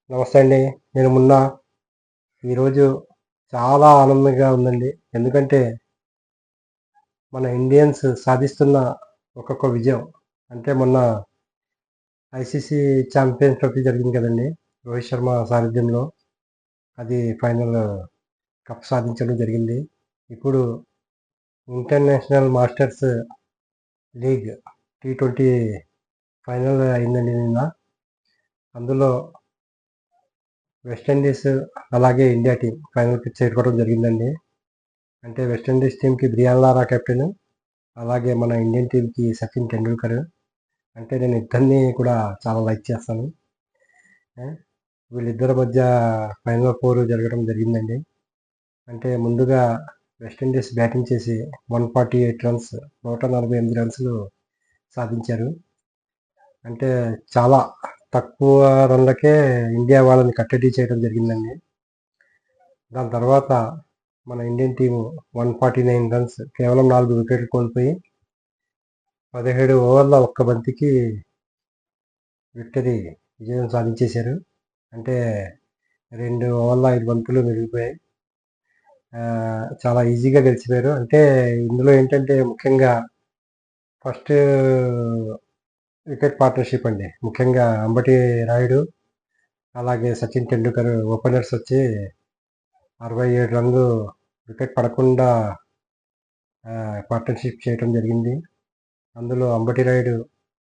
నమస్తే అండి. నేను ఈరోజు చాలా ఆనందంగా ఉందండి. ఎందుకంటే మన ఇండియన్స్ సాధిస్తున్న ఒక్కొక్క విజయం. అంటే మొన్న ఐసీసీ ఛాంపియన్స్ ట్రోఫీ జరిగింది కదండీ! రోహిత్ శర్మ సారథ్యంలో అది ఫైనల్ కప్ సాధించడం జరిగింది. ఇప్పుడు international masters league T20 final అయిందండి నిన్న. అందులో వెస్టిండీస్ అలాగే ఇండియా టీమ్ ఫైనల్‌కి చేరుకోవడం జరిగిందండి. అంటే వెస్టిండీస్ టీమ్‌కి బ్రియాన్ లారా కెప్టెన్. అలాగే మన ఇండియన్ టీమ్‌కి సచిన్ టెండూల్కర్. అంటే నేను ఇద్దరిని కూడా చాలా లైక్ చేస్తాను. ఆ! వీళ్ళిద్దరి మధ్య ఫైనల్ 4 జరగడం జరిగిందండి. అంటే ముందుగా వెస్టిండీస్ బ్యాటింగ్ చేసి 148 రన్స్ 148 రన్స్‌లు సాధించారు. అంటే చాలా తక్కువ రన్‌లకే ఇండియా వాళ్ళని కట్టడి చేయడం జరిగిందండి. దాని తర్వాత మన ఇండియన్ టీము 149 రన్స్ కేవలం 4 వికెట్లు కోల్పోయి 17 ఓవర్ల ఒక్క బంతికి విజయం సాధించేశారు. అంటే 2 ఓవర్ల 5 బంతులు మిగిలిపోయాయి. చాలా ఈజీగా గెలిచిపోయారు. అంటే ఇందులో ఏంటంటే ముఖ్యంగా ఫస్ట్ వికెట్ పార్ట్నర్‌షిప్ అండి. ముఖ్యంగా అంబటి రాయుడు, అలాగే సచిన్ టెండూల్కర్ ఓపెనర్స్ వచ్చి 67 రన్‌లు వికెట్ పడకుండా పార్ట్నర్‌షిప్ చేయటం జరిగింది. అందులో అంబటి రాయుడు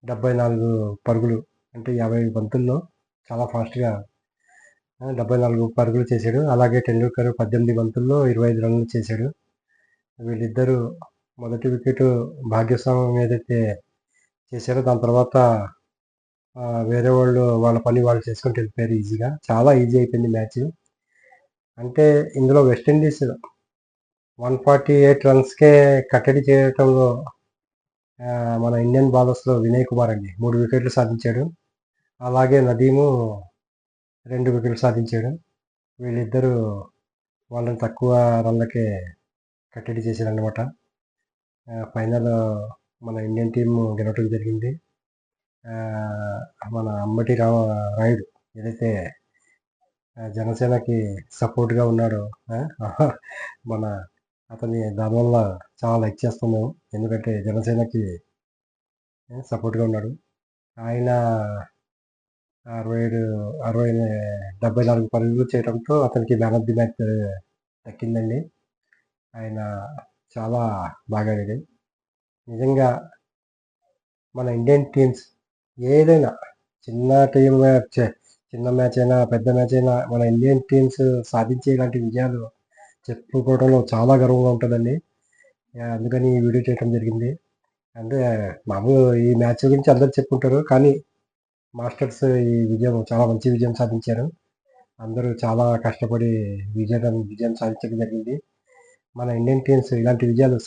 74 పరుగులు అంటే 50 బంతుల్లో చాలా ఫాస్ట్‌గా 74 పరుగులు చేశాడు. అలాగే టెండూల్కర్ 18 బంతుల్లో 25 రన్‌లు చేశాడు. వీళ్ళిద్దరూ మొదటి వికెట్ భాగ్యస్వామ్యం ఏదైతే చేశారో దాని తర్వాత వేరే వాళ్ళు వాళ్ళ పని వాళ్ళు చేసుకుంటూ వెళ్ళిపోయారు ఈజీగా. చాలా ఈజీ అయిపోయింది మ్యాచ్. అంటే ఇందులో వెస్టిండీస్ 148 రన్స్‌కే కట్టడి చేయటంలో మన ఇండియన్ బౌలర్స్‌లో వినయ్ కుమార్ అండి 3 వికెట్లు సాధించాడు. అలాగే నదీము 2 వికెట్లు సాధించాడు. వీళ్ళిద్దరూ వాళ్ళని తక్కువ రన్‌లకే కట్టడి చేశారన్నమాట. ఫైనల్ మన ఇండియన్ టీమ్ గెలవటం జరిగింది. మన అంబటి రాయుడు ఏదైతే జనసేనకి సపోర్ట్‌గా ఉన్నాడో మన అతన్ని దానివల్ల చాలా లైక్ చేస్తాం మేము. ఎందుకంటే జనసేనకి సపోర్ట్‌గా ఉన్నాడు. ఆయన 67 60 74 పరుగులు చేయడంతో అతనికి మ్యాన్ ఆఫ్ ది మ్యాచ్ దక్కిందండి. ఆయన చాలా బాగా ఆడాడు. నిజంగా మన ఇండియన్ టీమ్స్ ఏదైనా చిన్న టీమ్ చిన్న మ్యాచ్ అయినా, పెద్ద మ్యాచ్ అయినా మన ఇండియన్ టీమ్స్ సాధించే ఇలాంటి విజయాలు చెప్పుకోవడంలో చాలా గర్వంగా ఉంటదండి. అందుకని ఈ వీడియో చేయటం జరిగింది. అంటే మామూలు ఈ మ్యాచ్ గురించి అందరూ చెప్పుకుంటారు. కానీ మాస్టర్స్ ఈ చాలా మంచి విజయం సాధించారు. అందరూ చాలా కష్టపడి విజయం సాధించడం జరిగింది. మన ఇండియన్ టీమ్స్ ఇలాంటి విజయాలు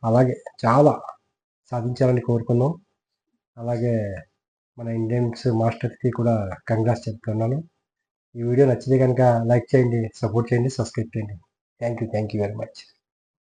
అలాగే చాలా సాధించాలని కోరుకున్నాం. అలాగే మన ఇండియన్స్ మాస్టర్స్‌కి కూడా కంగ్రాట్స్ చెప్తున్నాను. ఈ వీడియో నచ్చితే గనక లైక్ చేయండి, సపోర్ట్ చేయండి, సబ్స్క్రైబ్ చేయండి. Thank you very much.